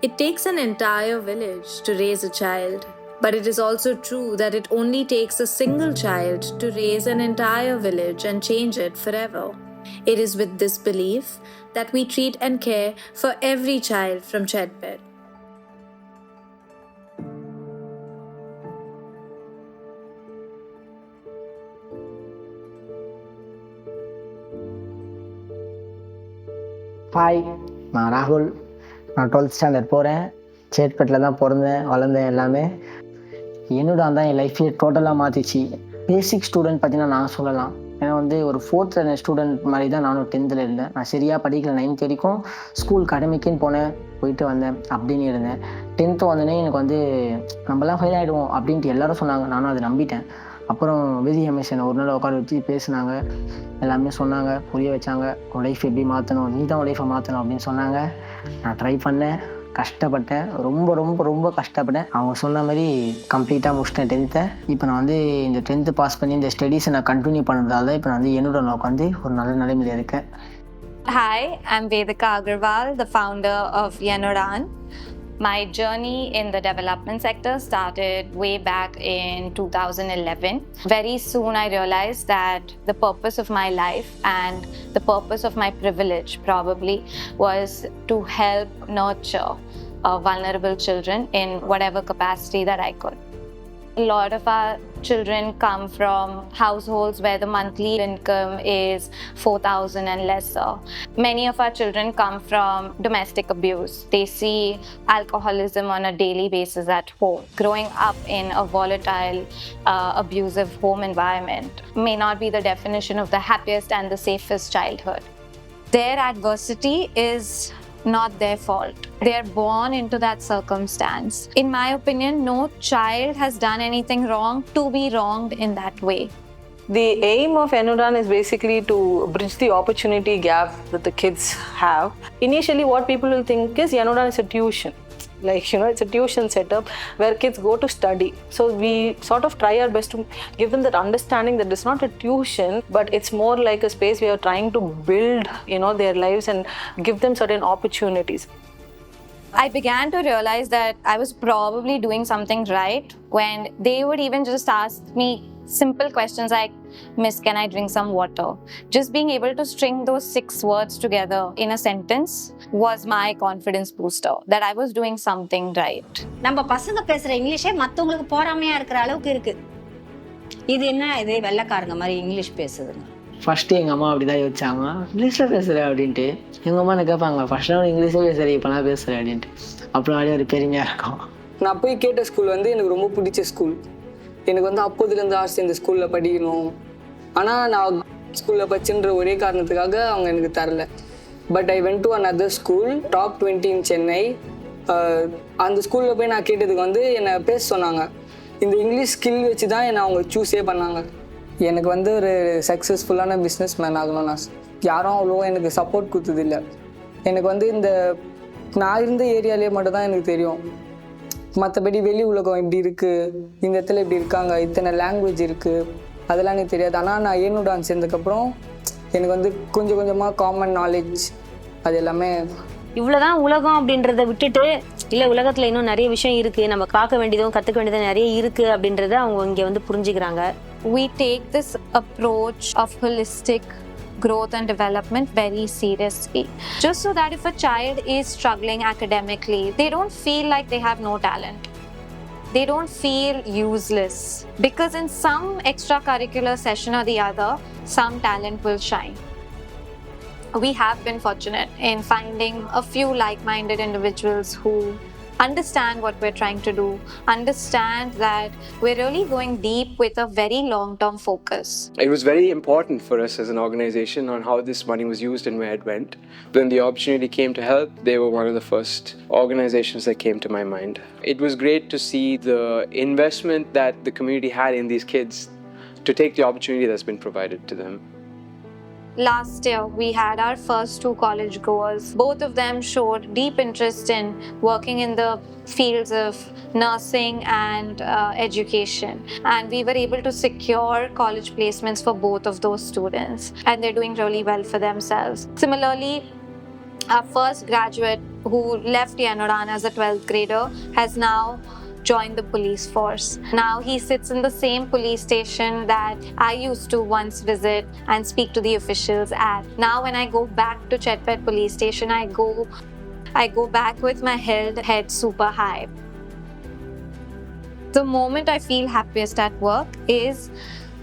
It takes an entire village to raise a child. But it is also true that it only takes a single child to raise an entire village and change it forever. It is with this belief that we treat and care for every child from Chetbed. Hi, நான் ராகுல். நான் 12th standard போகிறேன். சேட்பேட்டில் தான் பிறந்தேன் வளர்ந்தேன். எல்லாமே என்னுடான் தான் என் லைஃப்பே டோட்டலாக மாற்றிச்சு. பேசிக் ஸ்டூடெண்ட் பார்த்தீங்கன்னா நான் சொல்லலாம். ஏன்னா ஒரு 4th ஸ்டாண்டர்ட் ஸ்டூடெண்ட் மாதிரி தான் நானும் 10th இருந்தேன். நான் சரியாக படிக்கல. 9th வரைக்கும் ஸ்கூல் அகாடமிக்குன்னு போனேன், போயிட்டு வந்தேன் அப்படின்னு இருந்தேன். 10th வந்தோடனே எனக்கு நம்மளாம் ஃபெயில் ஆகிடுவோம் அப்படின்ட்டு எல்லோரும் சொன்னாங்க. நானும் அதை நம்பிட்டேன். அப்புறம் விதி எம்எஸ்என் ஒரு நாள் உட்கார வச்சு பேசினாங்க, எல்லாமே சொன்னாங்க, புரிய வச்சாங்க. உன் லைஃப் எப்படி மாற்றணும், நீ தான் உன் லைஃப்பை மாற்றணும் அப்படின்னு சொன்னாங்க. நான் ட்ரை பண்ணேன், கஷ்டப்பட்டேன், ரொம்ப ரொம்ப ரொம்ப கஷ்டப்பட்டேன். அவங்க சொன்ன மாதிரி கம்ப்ளீட்டாக முடிச்சிட்டேன் 10th. இப்போ நான் இந்த 10th பாஸ் பண்ணி இந்த ஸ்டடீஸை நான் கண்டினியூ பண்ணுறதால இப்போ நான் என்னோட உட்காந்து ஒரு நல்ல நிலைமையில் இருக்கேன். Hi, I'm Vedika Agarwal, the founder of Yein Udaan. My journey in the development sector started way back in 2011. Very soon I realized that the purpose of my life and the purpose of my privilege probably was to help nurture vulnerable children in whatever capacity that I could. A lot of our children come from households where the monthly income is 4,000 and lesser. Many of our children come from domestic abuse. They see alcoholism on a daily basis at home. Growing up in a volatile, abusive home environment may not be the definition of the happiest and the safest childhood. Their adversity is not their fault. They are born into that circumstance. In my opinion, no child has done anything wrong to be wronged in that way. The aim of Yein Udaan is basically to bridge the opportunity gap that the kids have. Initially, what people will think is Yein Udaan is a tuition. It's a tuition setup where kids go to study. So we sort of try our best to give them that understanding that it's not a tuition, but it's more like a space we are trying to build, their lives and give them certain opportunities. I began to realize that I was probably doing something right when they would even just ask me simple questions like, "Miss, can I drink some water?" Just being able to string those 6 words together in a sentence was my confidence booster that I was doing something right. நம்ம பசங்க பேசுற இங்கிலீஷே மத்தவங்களுக்கு போறாமையா இருக்கிற அளவுக்கு இருக்கு. இது என்ன இது வெள்ளைக்காரங்க மாதிரி இங்கிலீஷ் பேசுதுங்க. ஃபஸ்ட்டு எங்கள் அம்மா அப்படி தான் யோசிச்சாங்க, இங்கிலீஷில் பேசுகிறேன் அப்படின்ட்டு. எங்கள் அம்மா என்ன கேட்பாங்க, ஃபஸ்ட்டு இங்கிலீஷே பேசுகிறேன், இப்போலாம் பேசுகிறேன் அப்படின்ட்டு. அப்புறம் அப்படியே ஒரு பெருமையாக இருக்கும். நான் போய் கேட்ட ஸ்கூல் எனக்கு ரொம்ப பிடிச்ச ஸ்கூல். எனக்கு அப்போதுலேருந்து ஆசை இந்த ஸ்கூலில் படிக்கணும். ஆனால் நான் ஸ்கூலில் படிச்சுன்ற ஒரே காரணத்துக்காக அவங்க எனக்கு தரல. But I went to another school, top 20 in Chennai. அந்த ஸ்கூலில் போய் நான் கேட்டதுக்கு என்னை பேச சொன்னாங்க. இந்த இங்கிலீஷ் ஸ்கில் வச்சு தான் என்னை அவங்க சூஸே பண்ணாங்க. எனக்கு ஒரு சக்ஸஸ்ஃபுல்லான பிஸ்னஸ் மேன் ஆகணும். நான் யாரும் அவ்வளோ எனக்கு சப்போர்ட் கொடுத்ததில்லை. எனக்கு இந்த நான் இருந்த ஏரியாலே மட்டும் தான் எனக்கு தெரியும். மற்றபடி வெளி உலகம் எப்படி இருக்குது, இந்த இடத்துல இப்படி இருக்காங்க, இத்தனை லாங்குவேஜ் இருக்குது, அதெல்லாம் எனக்கு தெரியாது. ஆனால் நான் Yein Udaan சேர்ந்ததுக்கப்புறம் எனக்கு கொஞ்சம் கொஞ்சமாக காமன் நாலேஜ் அது எல்லாமே. இவ்வளோதான் உலகம் அப்படின்றத விட்டுட்டு இல்லை உலகத்தில் இன்னும் நிறைய விஷயம் இருக்குது, நம்ம பார்க்க வேண்டியதும் கற்றுக்க வேண்டியதும் நிறைய இருக்குது அப்படின்றத அவங்க இங்கே புரிஞ்சுக்கிறாங்க. We take this approach of holistic growth and development very seriously. Just so that if a child is struggling academically, they don't feel like they have no talent. They don't feel useless. Because in some extracurricular session or the other, some talent will shine. We have been fortunate in finding a few like-minded individuals who understand what we're trying to do, understand that we're really going deep with a very long-term focus. It was very important for us as an organization on how this money was used and where it went. When the opportunity came to help, they were one of the first organizations that came to my mind. It was great to see the investment that the community had in these kids to take the opportunity that's been provided to them. Last year, we had our first 2 college goers. Both of them showed deep interest in working in the fields of nursing and education. And we were able to secure college placements for both of those students. And they're doing really well for themselves. Similarly, Our first graduate who left Yein Udaan as a 12th grader has now joined the police force. Now he sits in the same police station that I used to once visit and speak to the officials at. Now when I go back to Chetpet police station, I go back with my head super high. The moment I feel happiest at work is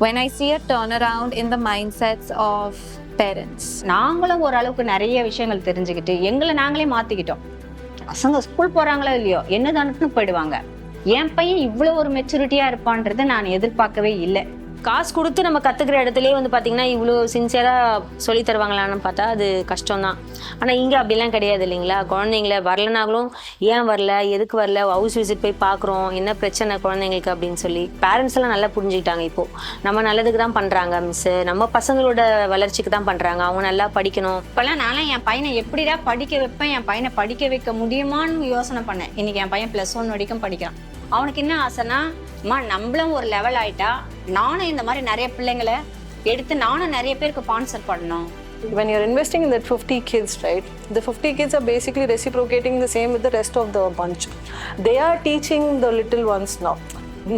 when I see a turnaround in the mindsets of parents. நாங்களும் ஓரளவுக்கு நிறைய விஷயங்கள் தெரிஞ்சுக்கிட்டு எங்களை நாங்களே மாத்திக்கிட்டோம். பசங்க school போறாங்களோ இல்லையோ என்னதானுக்குன்னு போயிடுவாங்க. என் பையன் இவ்வளவு ஒரு மெச்சூரிட்டியா இருப்பான்றதை நான் எதிர்பார்க்கவே இல்லை. காசு கொடுத்து நம்ம கற்றுக்கிற இடத்துலேயே வந்து பார்த்திங்கன்னா இவ்வளோ சின்சியராக சொல்லி தருவாங்களான்னு பார்த்தா அது கஷ்டம்தான். ஆனால் இங்கே அப்படிலாம் கிடையாது இல்லைங்களா? குழந்தைங்கள வரலனாலும் ஏன் வரல, எதுக்கு வரல, ஹவுஸ் விசிட் போய் பார்க்குறோம், என்ன பிரச்சனை குழந்தைங்களுக்கு அப்படின்னு சொல்லி பேரண்ட்ஸ் எல்லாம் நல்லா புரிஞ்சுக்கிட்டாங்க. இப்போது நம்ம நல்லதுக்கு தான் பண்ணுறாங்க மிஸ்ஸு, நம்ம பசங்களோட வளர்ச்சிக்கு தான் பண்ணுறாங்க, அவங்க நல்லா படிக்கணும். இப்போல்லாம் நான்லாம் என் பையனை எப்படிடா படிக்க வைப்பேன், என் பையனை படிக்க வைக்க முடியுமான்னு யோசனை பண்ணேன். இன்றைக்கி என் பையன் +1 வரைக்கும் படிக்கிறான். அவனுக்கு என்ன ஆசைன்னா, அம்மா நம்மளும் ஒரு லெவல் ஆயிட்டா நானும் இந்த மாதிரி நிறைய பிள்ளைங்களை எடுத்து நானும் நிறைய பேருக்கு ஸ்பான்சர் பண்ணணும். When you're investing in that 50 kids, right, the 50 kids are basically reciprocating the same with the rest of the bunch. They are teaching the little ones now.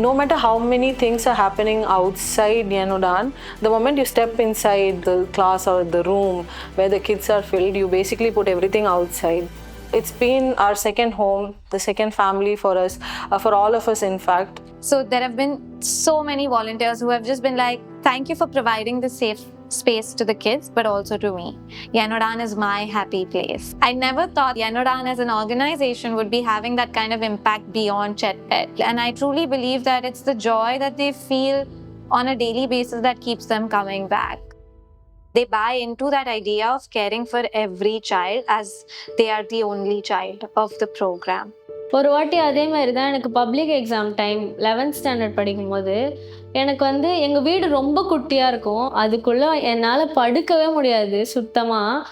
No matter how many things are happening outside Yein Udaan, the moment you step inside the class or the room where the kids are filled, you basically put everything outside. It's been our second home, the second family for us, for all of us in fact. So there have been so many volunteers who have just been like, thank you for providing the safe space to the kids, but also to me. Yein Udaan is my happy place. I never thought Yein Udaan as an organization would be having that kind of impact beyond Chetpet. And I truly believe that it's the joy that they feel on a daily basis that keeps them coming back. They buy into that idea of caring for every child as they are the only child of the program. ஒரு வாட்டி அதே மாதிரி தான் எனக்கு public exam time 11th standard படிக்கும்போது எனக்கு வந்து எங்கள் வீடு ரொம்ப குட்டியாக இருக்கும், அதுக்குள்ளே என்னால் படுக்கவே முடியாது சுத்தமாக.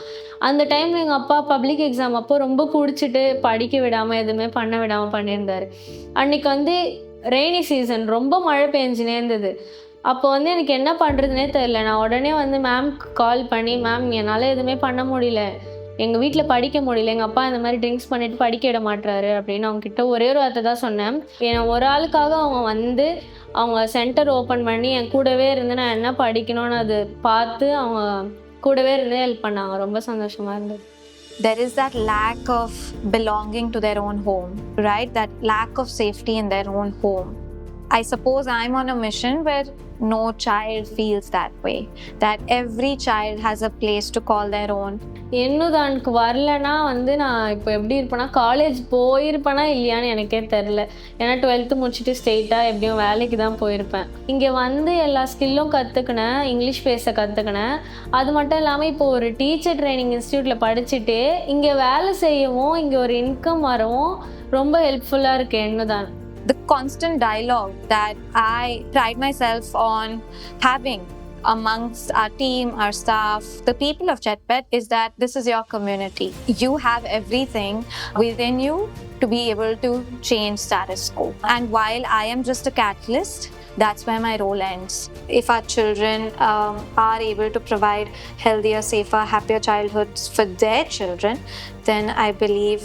அந்த டைமில் எங்கள் அப்பா பப்ளிக் எக்ஸாம் அப்போ ரொம்ப பிடிச்சிட்டு படிக்க விடாமல் எதுவுமே பண்ண விடாமல் பண்ணியிருந்தார். அன்றைக்கி வந்து ரெய்னி சீசன், ரொம்ப மழை பெஞ்சினே இருந்தது. அப்போ வந்து எனக்கு என்ன பண்ணுறதுனே தெரில. நான் உடனே வந்து மேம்க்கு கால் பண்ணி, மேம் என்னால் எதுவுமே பண்ண முடியல, எங்கள் வீட்டில் படிக்க முடியல, எங்கள் அப்பா இந்த மாதிரி ட்ரிங்க்ஸ் பண்ணிவிட்டு படிக்க விட மாட்டுறாரு அப்படின்னு அவங்கக்கிட்ட ஒரே ஒரு வார்த்தை தான் சொன்னேன். ஒரு ஆளுக்காக அவங்க வந்து அவங்க சென்டர் ஓப்பன் பண்ணி என் கூடவே இருந்து நான் என்ன படிக்கணும்னு அது பார்த்து அவங்க கூடவே இருந்து ஹெல்ப் பண்ணாங்க. ரொம்ப சந்தோஷமாக இருந்தது. There is that lack of belonging to their own home, right? That lack of safety in their own home. I suppose I'm on a mission where no child feels that way, that every child has a place to call their own. Yein Udaanku வரலனா வந்து நான் இப்போ எப்படி இருப்பேன்னா, college போயிருப்பேனா இல்லையான்னு எனக்கே தெரில. ஏன்னா 12th முடிச்சுட்டு ஸ்ட்ரெயிட்டாக எப்படியும் வேலைக்கு தான் போயிருப்பேன். இங்கே வந்து எல்லா ஸ்கில்லும் கற்றுக்கினேன், இங்கிலீஷ் பேச கற்றுக்கினேன். அது மட்டும் இல்லாமல் இப்போ ஒரு டீச்சர் ட்ரைனிங் இன்ஸ்டியூட்டில் படிச்சுட்டு இங்கே வேலை செய்யவும் இங்கே ஒரு இன்கம் வரவும் ரொம்ப ஹெல்ப்ஃபுல்லாக இருக்குது Yein Udaan. The constant dialogue that I pride myself on having amongst our team, our staff, the people of Chetpet is that this is your community. You have everything within you to be able to change status quo. And while I am just a catalyst, that's where my role ends. If our children are able to provide healthier, safer, happier childhoods for their children, then I believe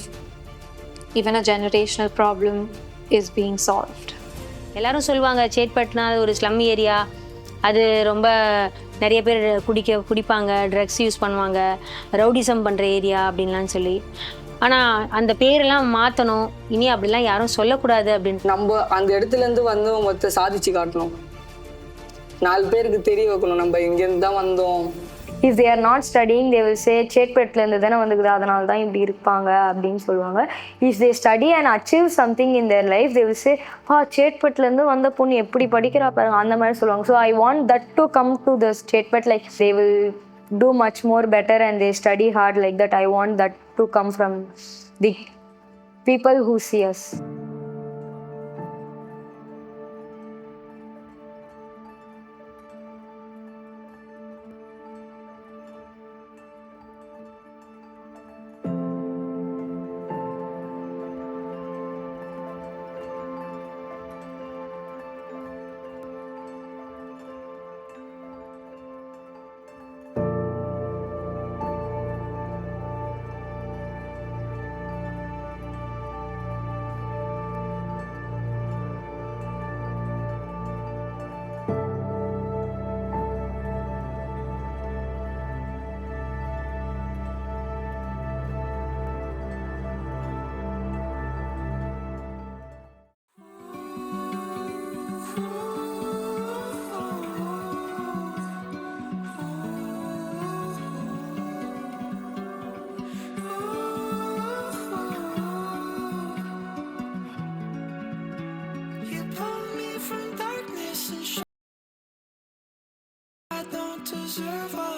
even a generational problem is being solved. எல்லாரும் சொல்லுவாங்க சேட்பட்னா அது ஒரு slum area, அது ரொம்ப நிறைய பேர் குடிப்பாங்க, drugs use பண்ணுவாங்க, ரவுடிசம் பண்ணுற ஏரியா அப்படின்லாம் சொல்லி. ஆனால் அந்த பேரெல்லாம் மாற்றணும், இனி அப்படிலாம் யாரும் சொல்லக்கூடாது அப்படின்னு. நம்ம அந்த இடத்துலேருந்து வந்தோம் மொத்த சாதிச்சு காட்டணும், 4 பேருக்கு தெரிய வைக்கணும் நம்ம இங்கேருந்து தான் வந்தோம். If they are not studying, they will say சேட்பெட்லேருந்து தானே வந்துக்குது, அதனால தான் இப்படி இருப்பாங்க அப்படின்னு சொல்லுவாங்க. If they study and achieve something in their life, they will say சேட்பெட்லேருந்து வந்த பொண்ணு எப்படி படிக்கிறா பாருங்க, அந்த மாதிரி சொல்லுவாங்க. So I want that to come to the Chetpet, like they will do much more better and they study hard like that. I want that to come from the people who see us. survive.